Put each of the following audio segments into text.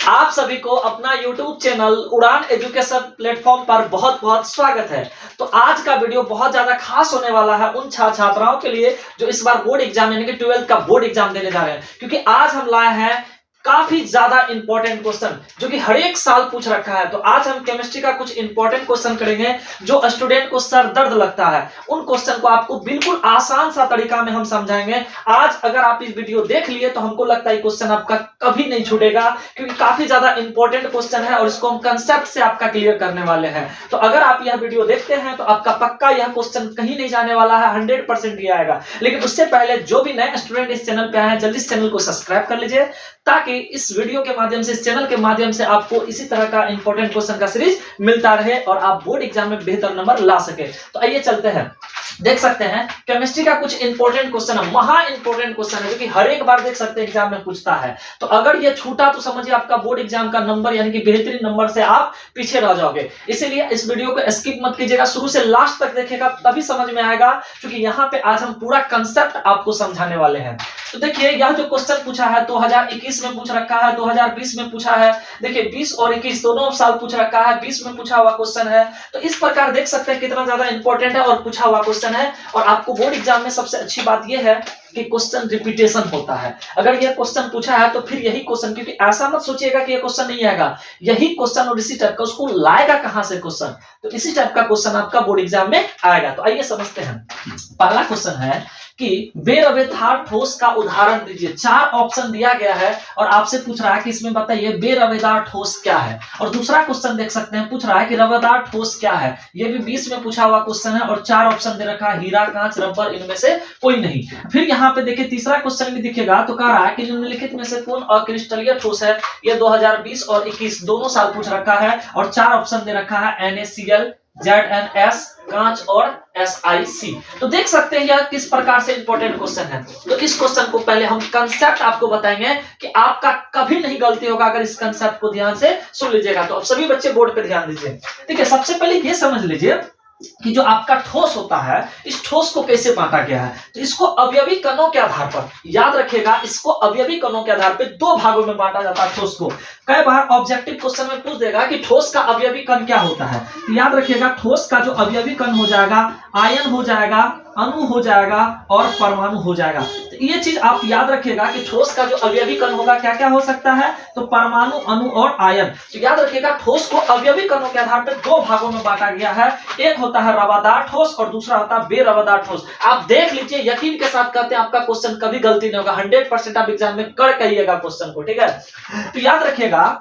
आप सभी को अपना YouTube चैनल उड़ान एजुकेशन प्लेटफॉर्म पर बहुत बहुत स्वागत है। तो आज का वीडियो बहुत ज्यादा खास होने वाला है उन छात्राओं के लिए जो इस बार बोर्ड एग्जाम यानी कि 12th का बोर्ड एग्जाम देने जा रहे हैं, क्योंकि आज हम लाए हैं काफी ज्यादा इंपॉर्टेंट क्वेश्चन जो कि हर एक साल पूछ रखा है। तो आज हम केमिस्ट्री का कुछ इंपॉर्टेंट क्वेश्चन करेंगे जो स्टूडेंट को सर दर्द लगता है। उन क्वेश्चन को आपको बिल्कुल आसान सा तरीका में हम समझाएंगे। आज अगर आप इस वीडियो देख लिए तो हमको लगता है क्वेश्चन आपका कभी नहीं छूटेगा, क्योंकि काफी ज्यादा इंपॉर्टेंट क्वेश्चन है और इसको हम कंसेप्ट से आपका क्लियर करने वाले हैं। तो अगर आप यह वीडियो देखते हैं तो आपका पक्का यह क्वेश्चन कहीं नहीं जाने वाला है, 100% ही आएगा। लेकिन उससे पहले जो भी नए स्टूडेंट इस चैनल पे आए हैं, जल्दी इस चैनल को सब्सक्राइब कर लीजिए, ताकि इस वीडियो के माध्यम से, इस चैनल के माध्यम से आपको इसी तरह का इंपॉर्टेंट क्वेश्चन का सीरीज मिलता रहे और आप बोर्ड एग्जाम में बेहतर नंबर ला सके। तो आइए चलते हैं, देख सकते हैं केमिस्ट्री का कुछ इंपॉर्टेंट क्वेश्चन है, महा इंपॉर्टेंट क्वेश्चन है जो कि हर एक बार देख सकते हैं एग्जाम में पूछता है। तो अगर ये छूटा तो समझिए आपका बोर्ड एग्जाम का नंबर यानी कि बेहतरीन नंबर से आप पीछे रह जाओगे। इसीलिए इस वीडियो को स्किप मत कीजिएगा, शुरू से लास्ट तक देखेगा तभी समझ में आएगा, क्योंकि यहाँ पे आज हम पूरा कंसेप्ट आपको समझाने वाले हैं। तो देखिए यह जो क्वेश्चन पूछा है 2021 में पूछ रखा है, 2020 में पूछा है। देखिए 20 और 21 दोनों साल पूछ रखा है, 20 में पूछा हुआ क्वेश्चन है। तो इस प्रकार देख सकते हैं कितना ज्यादा इंपॉर्टेंट है और पूछा हुआ क्वेश्चन है। और आपको बोर्ड एग्जाम में सबसे अच्छी बात यह है कि क्वेश्चन रिपीटेशन होता है। अगर यह क्वेश्चन पूछा है तो फिर यही क्वेश्चन, क्योंकि ऐसा मत सोचिएगा कि यह क्वेश्चन नहीं आएगा, यही क्वेश्चन और इसी टाइप का, उसको लाएगा कहां से क्वेश्चन, तो इसी टाइप का क्वेश्चन आपका बोर्ड एग्जाम में आएगा। तो आइए समझते हैं। पहला क्वेश्चन है कि बेरवेदार ठोस का उदाहरण दीजिए। 4 ऑप्शन दिया गया है और आपसे पूछ रहा है कि इसमें बताइए बेरवेदार ठोस क्या है। और दूसरा क्वेश्चन देख सकते हैं, पूछ रहा है कि रवेदार ठोस क्या है। ये भी 20 में पूछा हुआ क्वेश्चन है और 4 ऑप्शन दे रखा है, हीरा, कांच, रबर, इनमें से कोई नहीं। फिर यहाँ पे देखिए तीसरा क्वेश्चन भी दिखेगा, तो कह रहा है कि निम्नलिखित में से कौन अक्रिस्टलीय ठोस है। ये 2020 और 21 दोनों साल पूछ रखा है और 4 ऑप्शन दे रखा है, NaCl, ZnS, कांच और SiC। तो देख सकते हैं यह किस प्रकार से इंपॉर्टेंट क्वेश्चन है। तो इस क्वेश्चन को पहले हम कंसेप्ट आपको बताएंगे कि आपका कभी नहीं गलती होगा अगर इस कंसेप्ट को ध्यान से सुन लीजिएगा। तो अब सभी बच्चे बोर्ड पे ध्यान दीजिए। ठीक है, सबसे पहले ये समझ लीजिए कि जो आपका ठोस होता है, इस ठोस को कैसे बांटा गया है। तो इसको अवयवी कणों के आधार पर, याद रखिएगा, इसको अवयवी कणों के आधार पर 2 भागों में बांटा जाता है ठोस को। कई बार ऑब्जेक्टिव क्वेश्चन में पूछ देगा कि ठोस का अवयवी कण क्या होता है। तो याद रखिएगा ठोस का जो अवयवी कण हो जाएगा, आयन हो जाएगा, अणु हो जाएगा और परमाणु हो जाएगा। तो ये चीज आप याद रखिएगा कि ठोस का जो अवयवी कण होगा क्या क्या हो सकता है, तो परमाणु, अणु और आयन। तो याद रखिएगा ठोस को अवयवी कणों के आधार पर 2 भागों में बांटा गया है। एक होता है रवादार ठोस और दूसरा होता है बेरवादार ठोस। आप देख लीजिए, यकीन के साथ कहते हैं आपका क्वेश्चन कभी गलती नहीं होगा, 100% आप एग्जाम में कर कहिएगा क्वेश्चन को। ठीक है, तो याद रखिएगा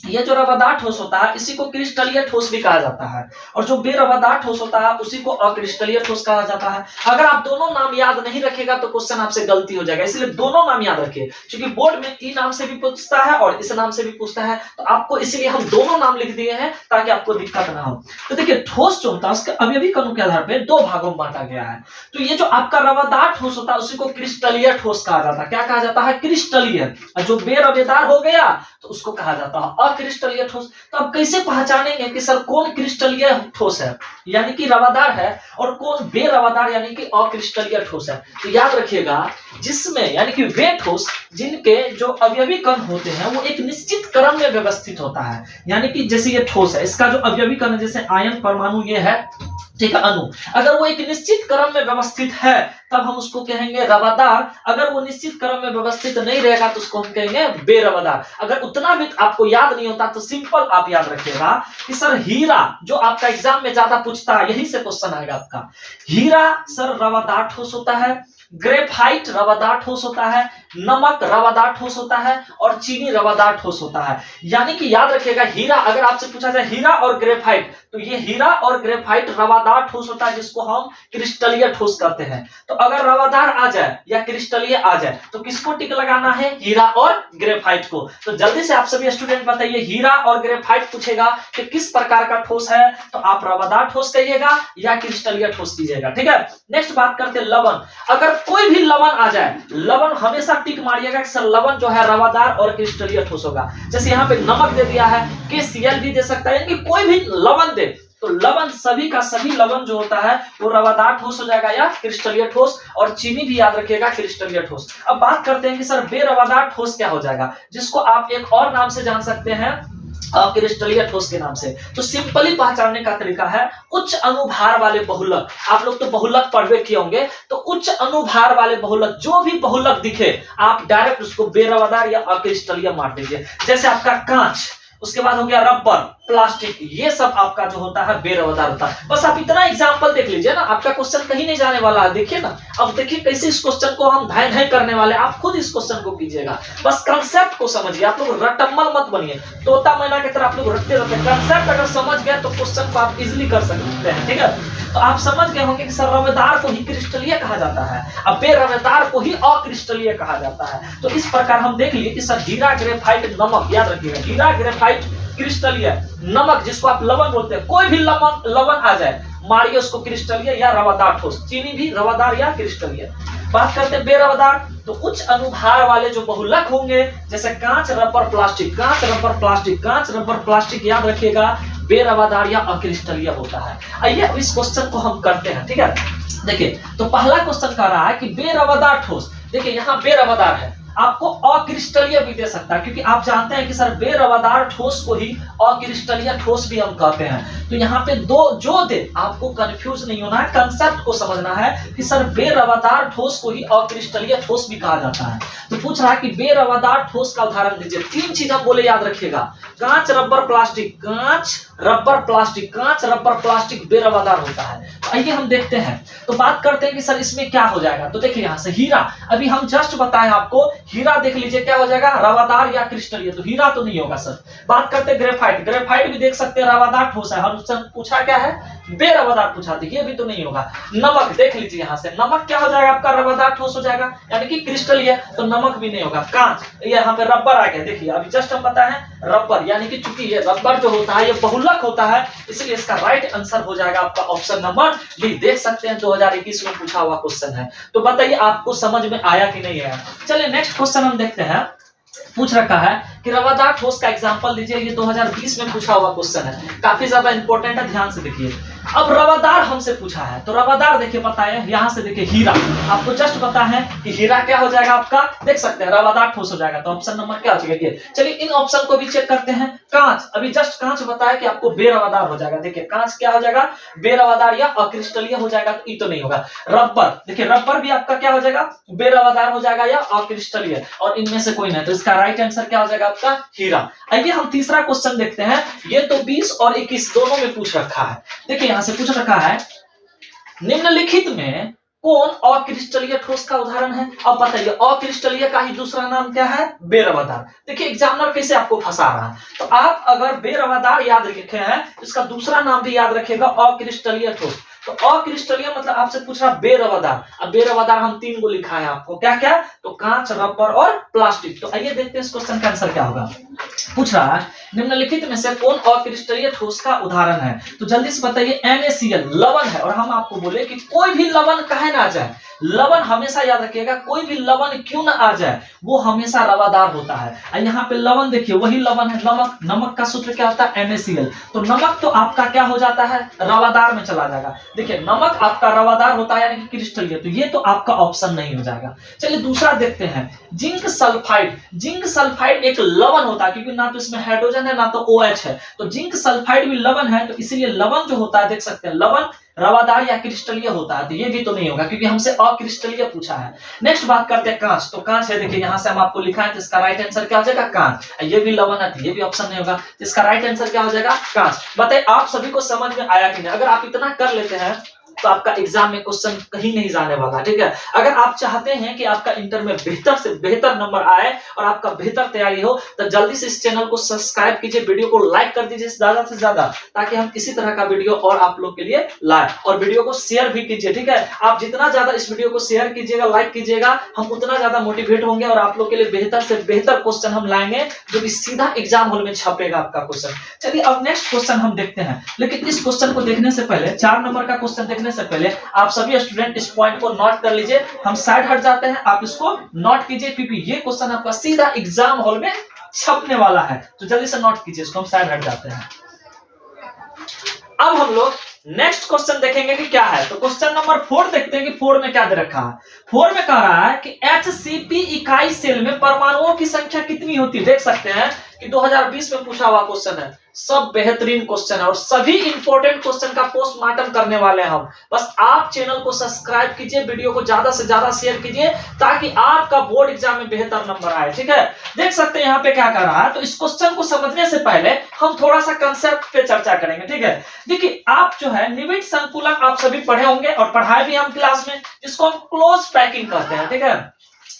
ये जो रवादार ठोस होता है इसी को क्रिस्टलीय ठोस भी कहा जाता है, और जो बेरवादार ठोस होता है उसी को अक्रिस्टलीय ठोस कहा जाता है। अगर आप दोनों नाम याद नहीं रखेगा तो क्वेश्चन आपसे गलती हो जाएगा, इसलिए दोनों नाम याद रखिए, क्योंकि बोर्ड में ई नाम से भी पूछता है और इस नाम से भी पूछता है। तो आपको इसीलिए हम दोनों नाम लिख दिए हैं ताकि आपको दिक्कत ना हो। तो देखिए ठोस जो होता है उसके अवयवी कणों के आधार पर 2 भागों में बांटा गया है। तो ये जो आपका रवादार ठोस होता है उसी को क्रिस्टलीय ठोस कहा जाता है। क्या कहा जाता है? क्रिस्टलीय। और जो बेरवेदार हो गया तो उसको कहा जाता है अक्रिस्टलीय ठोस। तो अब कैसे पहचानेंगे कि सर कौन क्रिस्टलीय ठोस है यानी कि रवादार है और कौन बेरवादार यानी कि अक्रिस्टलीय ठोस है। तो याद रखिएगा, जिसमें यानी कि वे ठोस जिनके जो अवयवी कण होते हैं वो एक निश्चित क्रम में व्यवस्थित होता है। यानी कि जैसे ये ठोस है, इसका जो अवयवी कण जैसे आयन, परमाणु, ये है, ठीक है, अणु, अगर वो एक निश्चित क्रम में व्यवस्थित है तब हम उसको कहेंगे रवादार। अगर वो निश्चित क्रम में व्यवस्थित नहीं रहेगा तो उसको हम कहेंगे बेरवादार। अगर उतना भी आपको याद नहीं होता तो सिंपल आप याद रखिएगा कि सर हीरा, जो आपका एग्जाम में ज्यादा पूछता है, यही से क्वेश्चन आएगा आपका। हीरा सर रवादार ठोस होता है, ग्रेफाइट रवादार ठोस होता है, नमक रवादार ठोस होता है और चीनी रवादार ठोस होता है। यानी कि याद रखिएगा हीरा, अगर आपसे पूछा जाए हीरा और ग्रेफाइट, तो ये हीरा और ग्रेफाइट रवादार ठोस होता है जिसको हम क्रिस्टलीय ठोस कहते हैं। तो अगर रवादार आ जाए या क्रिस्टलीय आ जाए तो किसको टिक लगाना है? हीरा और ग्रेफाइट को। तो जल्दी से आप सभी स्टूडेंट बताइए, हीरा और ग्रेफाइट पूछेगा कि किस प्रकार का ठोस है, तो आप रवादार ठोस कहिएगा या क्रिस्टलीय ठोस कीजिएगा। ठीक है, नेक्स्ट बात करते हैं लवण। अगर कोई भी लवण आ जाए, लवण हमेशा टिक मारिएगा कि सर लवण जो है रवादार और क्रिस्टलीय ठोस होगा। जैसे यहाँ पे नमक दे दिया है, KCl भी दे सकता है, यानी कि कोई भी लवण दे तो लवण, सभी का सभी लवण जो होता है वो रवादार ठोस हो जाएगा या क्रिस्टलीय ठोस, और चीनी भी याद रखिएगा क्रिस्टलीय ठोस। अब बात करते हैं कि सर बेरवादार ठोस क्या हो जाएगा, जिसको आप एक और नाम से जान सकते हैं, क्रिस्टलीय ठोस के नाम से। तो सिंपली पहचानने का तरीका है उच्च अनुभार वाले बहुलक। आप लोग तो बहुलक पढ़वे किए होंगे, तो उच्च अनुभार वाले बहुलक, जो भी बहुलक दिखे आप डायरेक्ट उसको बेरवादार या अक्रिस्टलीय मार दीजिए। जैसे आपका कांच, उसके बाद हो गया रबर, प्लास्टिक, ये सब आपका जो होता है बेरवादार होता है। बस आप इतना एग्जांपल देख लीजिए ना, आपका क्वेश्चन कहीं नहीं जाने वाला है। देखिए ना, अब देखिए कैसे इस क्वेश्चन को हम धाय धाय करने वाले, आप खुद इस क्वेश्चन को कीजिएगा, बस कंसेप्ट को समझिए। आप लोग रटम्मल मत बनिए, तोता मैना की तरह आप लोग रटते रहते। कंसेप्ट अगर समझ गए तो क्वेश्चन को आप इजिली कर सकते हैं, ठीक है। तो आप समझ गए होंगे कि सर रवेदार को ही क्रिस्टलीय कहा जाता है, अब बेरवेदार को ही अक्रिस्टलीय कहा जाता है। तो इस प्रकार हम देख लिए कि सर हीरा, ग्रेफाइट, नमक, याद रखिएगा हीरा, ग्रेफाइट, क्रिस्टलीय, नमक जिसको आप लवण बोलते हैं, कोई भी लवण आ जाए मारिए उसको क्रिस्टलीय या रवादार ठोस। चीनी भी रवादार या क्रिस्टलीय। बात करते हैं बेरवादार, तो उच्च अनुभार वाले जो बहुलक होंगे, जैसे कांच, रबर, प्लास्टिक, कांच, रबर, प्लास्टिक, कांच, रबर, प्लास्टिक, याद रखिएगा बेरवादार या अक्रिस्टलीय होता है। आइए अब इस क्वेश्चन को हम करते हैं, ठीक है। देखिए, तो पहला क्वेश्चन कह रहा है कि बेरवादार ठोस। देखिए यहाँ बेरवादार है, आपको अक्रिस्टलीय भी दे सकता है, क्योंकि आप जानते हैं कि सर बेरवादार ठोस को ही अक्रिस्टलीय ठोस भी हम कहते हैं। तो यहाँ पे दो जो दे, आपको कंफ्यूज नहीं होना है, कंसेप्ट को समझना है कि सर बेरवादार ठोस को ही अक्रिस्टलीय ठोस भी कहा जाता है। तो पूछ रहा है कि बेरवादार ठोस का उदाहरण दीजिए। तीन चीज हम बोले, याद रखिएगा, कांच, रबर, प्लास्टिक, कांच, रबर, प्लास्टिक, कांच, रबर, प्लास्टिक बेरवादार होता है। तो आइए हम देखते हैं, तो बात करते हैं कि सर इसमें क्या हो जाएगा। तो देखिए यहाँ से हीरा, अभी हम जस्ट बताएं आपको, हीरा देख लीजिए क्या हो जाएगा, रवादार या क्रिस्टलीय। तो हीरा तो नहीं होगा सर। बात करते हैं ग्रेफाइट, ग्रेफाइट भी देख सकते हैं रवादार ठोस है, हम पूछा क्या है, बेरवादार पूछा था, ये भी तो नहीं होगा। नमक देख लीजिए यहाँ से, नमक क्या हो जाएगा आपका, रवादार ठोस हो जाएगा, यानी कि क्रिस्टलीय, तो नमक भी नहीं होगा। कांच, यहाँ पे रबर आ गया, देखिए अभी जस्ट हम बताए रबर, यानी कि चूंकि ये रबर जो होता है ये बहुलक होता है, इसलिए इसका राइट आंसर हो जाएगा आपका ऑप्शन नंबर बी। देख सकते हैं 2021 में पूछा हुआ क्वेश्चन है। तो बताइए आपको समझ में आया कि नहीं आया। चलिए नेक्स्ट क्वेश्चन हम देखते हैं। पूछ रखा है कि रवादार ठोस का एग्जांपल दीजिए, ये 2020 में पूछा हुआ क्वेश्चन है, काफी ज्यादा इंपॉर्टेंट है, ध्यान से देखिए। अब रवादार हमसे पूछा है, तो रवादार देखिए पता है, यहाँ से देखिए हीरा, आपको जस्ट पता है कि हीरा क्या हो जाएगा आपका, देख सकते हैं रवादार ठोस हो जाएगा, तो ऑप्शन नंबर क्या हो जाएगा ये। चलिए इन ऑप्शन को भी चेक करते हैं। कांच, अभी जस्ट कांच बताया कि आपको बेरवादार हो जाएगा, देखिए कांच क्या हो जाएगा, बेरवादार या अक्रिस्टलीय हो जाएगा, तो ये तो नहीं होगा। रबर, देखिए रबर भी आपका क्या हो जाएगा, बेरवादार हो जाएगा या अक्रिस्टलीय, और इनमें से कोई नहीं, तो इसका राइट आंसर क्या हो जाएगा आपका हीरा। आइए हम तीसरा क्वेश्चन देखते हैं। ये तो 20 और 21 दोनों में पूछ रखा है। देखिए यहां से पूछ रखा है, निम्नलिखित में कौन अक्रिस्टलीय ठोस का उदाहरण है। अब बताइए अक्रिस्टलीय का ही दूसरा नाम क्या है, बेरवादार। देखिए एग्जामिनर कैसे आपको फंसा रहा है, तो आप अगर बेरवादार याद रखे हैं, इसका दूसरा नाम भी याद रखेगा अक्रिस्टलीय ठोस। तो अक्रिस्टलीय मतलब आपसे पूछ रहा बेरवादार। अब बेरवादार हम 3 को लिखा है आपको, क्या क्या, तो कांच, रबर और प्लास्टिक। तो आइए देखते हैं इस क्वेश्चन का आंसर क्या होगा। पूछ रहा है निम्नलिखित में से कौन अक्रिस्टलीय ठोस का उदाहरण है। तो जल्दी से बताइए, NaCl लवण है, और हम आपको बोले कि कोई भी लवण कहे ना आ जाए, लवण हमेशा याद रखिएगा, कोई भी लवण क्यों ना आ जाए वो हमेशा रवादार होता है। यहाँ पे लवण देखिए वही लवण है, नमक, नमक का सूत्र क्या होता है, NaCl। तो नमक तो आपका क्या हो जाता है, रवादार में चला जाएगा। देखिए नमक आपका रवादार होता है यानी कि क्रिस्टलीय, तो ये तो आपका ऑप्शन नहीं हो जाएगा। चलिए दूसरा देखते हैं, जिंक सल्फाइड। जिंक सल्फाइड एक लवण होता है, क्योंकि ना तो इसमें हाइड्रोजन है ना तो OH है, तो जिंक सल्फाइड भी लवण है, तो इसीलिए लवण जो होता है देख सकते हैं, लवण रवादार या क्रिस्टलीय होता है, तो ये भी तो नहीं होगा क्योंकि हमसे अक्रिस्टलीय पूछा है। नेक्स्ट बात करते हैं कांच। तो कांच है, देखिए यहाँ से हम आपको लिखा है, तो इसका राइट आंसर क्या हो जाएगा, कांच। ये भी लवण है, ये भी ऑप्शन नहीं होगा, तो इसका राइट आंसर क्या हो जाएगा, कांच। बताइए आप सभी को समझ में आया कि नहीं। अगर आप इतना कर लेते हैं तो आपका एग्जाम में क्वेश्चन कहीं नहीं जाने वाला, ठीक है। अगर आप चाहते हैं कि आपका इंटर में बेहतर से बेहतर नंबर आए और आपका बेहतर तैयारी हो, तो जल्दी से इस चैनल को सब्सक्राइब कीजिए, वीडियो को लाइक कर दीजिए ज्यादा से ज्यादा, ताकि हम इसी तरह का वीडियो और आप लोग के लिए लाए। और वीडियो को शेयर भी कीजिए, ठीक है। आप जितना ज्यादा इस वीडियो को शेयर कीजिएगा, लाइक कीजिएगा, हम उतना ज्यादा मोटिवेट होंगे और आप लोग के लिए बेहतर से बेहतर क्वेश्चन हम लाएंगे, जो कि सीधा एग्जाम हॉल में छपेगा आपका क्वेश्चन। चलिए अब नेक्स्ट क्वेश्चन हम देखते हैं, लेकिन इस क्वेश्चन को देखने से पहले, 4 नंबर का क्वेश्चन देखने से पहले आप सभी स्टूडेंट इस पॉइंट को नोट कर लीजिए। हम साइड हट जाते हैं, आप इसको नोट कीजिए, क्योंकि ये क्वेश्चन आपका सीधा एग्जाम हॉल में छपने वाला है। तो जल्दी से नोट कीजिए इसको, हम साइड हट जाते हैं। अब हम लोग नेक्स्ट क्वेश्चन देखेंगे कि क्या है। तो क्वेश्चन नंबर 4 देखते हैं कि 4 में क्या दे रखा है। 4 में कह रहा है कि HCP इकाई सेल में परमाणुओं की संख्या कितनी होती है। देख सकते हैं कि 2020 में पूछा हुआ क्वेश्चन है। सब बेहतरीन क्वेश्चन है और सभी इंपॉर्टेंट क्वेश्चन का पोस्टमार्टम करने वाले हैं हम। बस आप चैनल को सब्सक्राइब कीजिए, वीडियो को ज्यादा से ज्यादा शेयर कीजिए ताकि आपका बोर्ड एग्जाम में बेहतर नंबर आए। ठीक है, देख सकते हैं यहाँ पे क्या कर रहा है। तो इस क्वेश्चन को समझने से पहले हम थोड़ा सा कंसेप्ट पे चर्चा करेंगे। ठीक है, देखिए आप जो है निविड संकुलन आप सभी पढ़े होंगे और पढ़ाए भी हम क्लास में, जिसको हम क्लोज पैकिंग कहते हैं। ठीक है,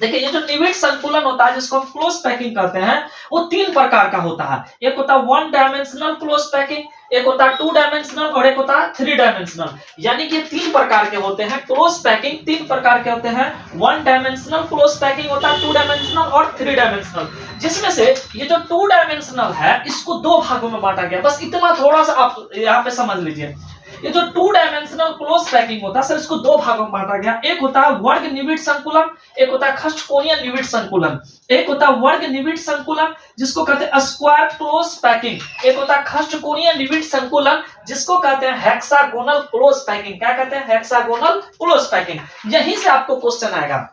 देखिए ये जो निविड संकुलन होता है जिसको हम क्लोज पैकिंग कहते हैं वो 3 प्रकार का होता है। एक होता है 1 डायमेंशनल क्लोज पैकिंग, एक होता है 2 डायमेंशनल और एक होता है 3 डायमेंशनल। यानी कि 3 प्रकार के होते हैं क्लोज पैकिंग। 3 प्रकार के होते हैं। 1 डायमेंशनल क्लोज पैकिंग होता है, 2 डायमेंशनल और 3 डायमेंशनल। जिसमें से ये जो 2 डायमेंशनल है इसको 2 भागों में बांटा गया। बस इतना थोड़ा सा आप यहाँ पे समझ लीजिए। ये जो 2 डायमेंशनल क्लोज पैकिंग होता है सर, इसको 2 भागों में बांटा गया। एक होता है वर्ग निविड संकुलन, एक होता है खष्टकोणीय निविड संकुलन। एक होता है वर्ग निविड संकुलन जिसको कहते हैं स्क्वायर क्लोज पैकिंग, एक होता है खष्टकोणीय निविड संकुलन जिसको कहते हैं हेक्सागोनल क्लोज पैकिंग। क्या कहते हैं? Hexagonal close packing. यहीं से आपको क्वेश्चन आएगा।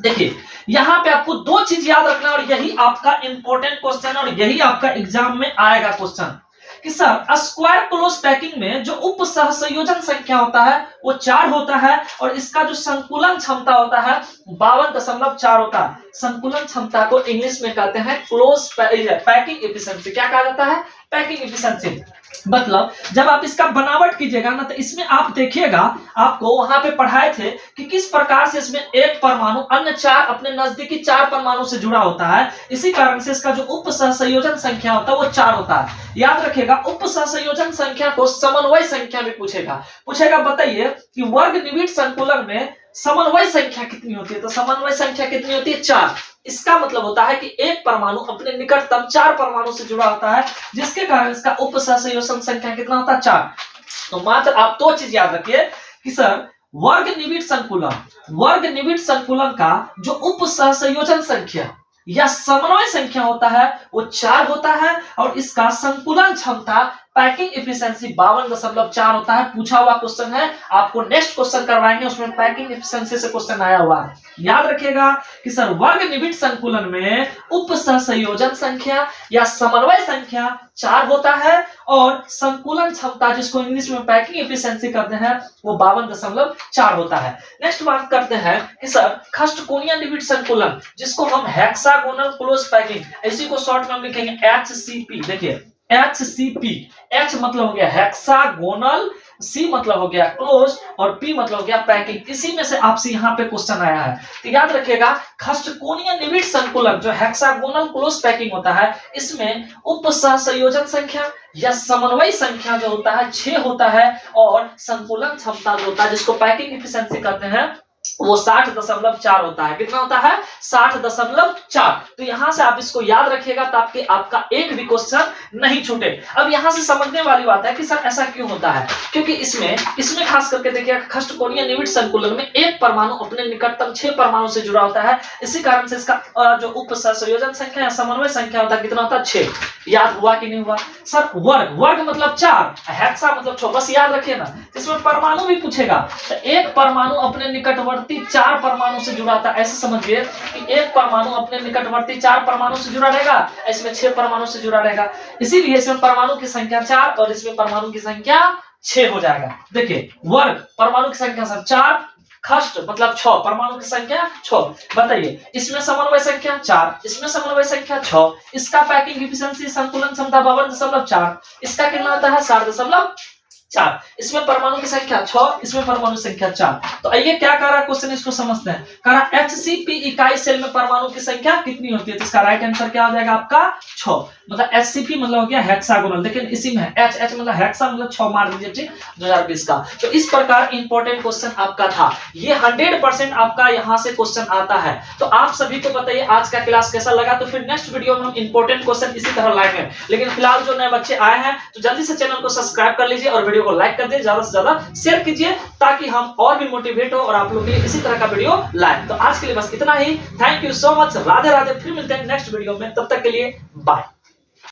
देखिए यहाँ पे आपको 2 चीज याद रखना और यही आपका इंपॉर्टेंट क्वेश्चन और यही आपका एग्जाम में आएगा क्वेश्चन कि सर स्क्वायर क्लोज पैकिंग में जो उप सहसंयोजन संख्या होता है वो 4 होता है और इसका जो संकुलन क्षमता होता है 52.4 होता है। संकुलन क्षमता को इंग्लिश में कहते हैं क्लोज पैकिंग एफिशिएंसी। क्या कहा जाता है? Packing efficiency. मतलब जब आप इसका बनावट कीजिएगा ना तो इसमें आप देखिएगा, आपको वहां पे पढ़ाए थे कि किस प्रकार से इसमें एक परमाणु अन्य 4 अपने नजदीकी 4 परमाणु से जुड़ा होता है। इसी कारण से इसका जो उप सहसंयोजन संख्या होता है वो 4 होता है। याद रखिएगा, उप सहसंयोजन संख्या को समन्वय संख्या भी पूछेगा। बताइए कि वर्ग निविड संकुलन में समन्वय संख्या कितनी होती है? तो समन्वय संख्या कितनी होती है? 4। इसका मतलब होता है कि एक परमाणु अपने निकटतम 4 परमाणु से जुड़ा होता है, जिसके कारण इसका उप सहसंयोजन संख्या कितना होता है? 4। तो मात्र आप 2 चीज याद रखिए कि सर वर्ग निविड संकुलन का जो उप सहसंयोजन संख्या या समन्वय संख्या होता है वो 4 होता है और इसका संकुलन क्षमता पैकिंग एफिशिएंसी 52.4 होता है। पूछा हुआ क्वेश्चन है, आपको नेक्स्ट क्वेश्चन करवाएंगे उसमें पैकिंग एफिशिएंसी से क्वेश्चन आया हुआ है। याद रखिएगा कि सर वर्ग निविड संकुलन में उप सहसंयोजन संख्या या समन्वय संख्या 4 होता है और संकुलन क्षमता जिसको इंग्लिश में पैकिंग एफिशिएंसी कहते हैं वो 52.4 होता है। नेक्स्ट बात करते हैं कि सर खष्टकोणीय निविड संकुलन जिसको हम हेक्सागोनल क्लोज पैकिंग, इसी को शॉर्ट में हम लिखेंगे HCP। देखिए HCP, H मतलब हो गया हेक्सागोनल, C मतलब हो गया क्लोज और P मतलब हो गया पैकिंग। इसी में से आपसे यहाँ पे क्वेश्चन आया है। तो याद रखिएगा खष्टकोणीय निविड संकुलन जो हेक्सागोनल क्लोज पैकिंग होता है इसमें उप सहसंयोजन संख्या या समन्वय संख्या जो होता है 6 होता है और संकुलन क्षमता जो होता है जिसको पैकिंग एफिशिएंसी कहते हैं वो 60.4 होता है। कितना होता है? 60.4। तो यहां से आप इसको याद रखिएगा ताकि आपका एक भी क्वेश्चन नहीं छूटे। अब यहां से समझने वाली बात है कि सर ऐसा क्यों होता है, क्योंकि इसमें खास करके देखिए खष्टकोणीय निविड संकुलन में एक परमाणु अपने निकटतम 6 परमाणु से जुड़ा होता है। इसी कारण से इसका जो उप सहसंयोजन संख्या या समन्वय संख्या होता है कितना होता है? 6। याद हुआ कि नहीं हुआ? सर वर्ग मतलब 4, हेक्सा मतलब 6। बस याद रखिए ना, इसमें परमाणु भी पूछेगा तो एक परमाणु अपने निकटवर्ती 4 परमाणु से जुड़ा था। ऐसे समझिए कि एक परमाणु अपने निकटवर्ती 4 परमाणु से जुड़ा रहेगा, इसमें 6 परमाणु से जुड़ा रहेगा। इसीलिए इसमें परमाणु की संख्या 4 और इसमें परमाणु की संख्या 6 हो जाएगा। देखिए वर्ग परमाणु की संख्या सर 4, खष्ट मतलब 6, परमाणु की संख्या 6। बताइए इसमें समन्वय संख्या 4, इसमें समन्वय संख्या 6, इसका पैकिंग एफिशिएंसी संकुलन क्षमता 52.4, इसका कितना आता है? 60.4। इसमें परमाणु की संख्या 6, इसमें परमाणु संख्या 4। तो आइए क्या कह रहा है क्वेश्चन, इसको समझते हैं। कह रहा HCP इकाई सेल में परमाणु की संख्या कितनी होती है? तो इसका राइट आंसर क्या हो जाएगा आपका? 6। मतलब HCP मतलब हो गया हेक्सागोनल। लेकिन इसी में H मतलब हेक्सा मतलब 6 मार दीजिए। ठीक, 2020 का। तो इस प्रकार इंपॉर्टेंट क्वेश्चन आपका था। ये 100% आपका यहाँ से क्वेश्चन आता है। तो आप सभी को बताइए आज का क्लास कैसा लगा। तो फिर नेक्स्ट वीडियो में हम इंपॉर्टेंट क्वेश्चन इसी तरह लाएंगे। लेकिन फिलहाल जो नए बच्चे आए हैं तो जल्दी से चैनल को सब्सक्राइब कर लीजिए और वीडियो को लाइक कर दे, ज्यादा से ज्यादा शेयर कीजिए ताकि हम और भी मोटिवेट हो और आप लोग के लिए इसी तरह का वीडियो लाएं। तो आज के लिए बस इतना ही। Thank you so much. Radhe Radhe. फिर मिलते हैं नेक्स्ट वीडियो में, तब तक के लिए बाय।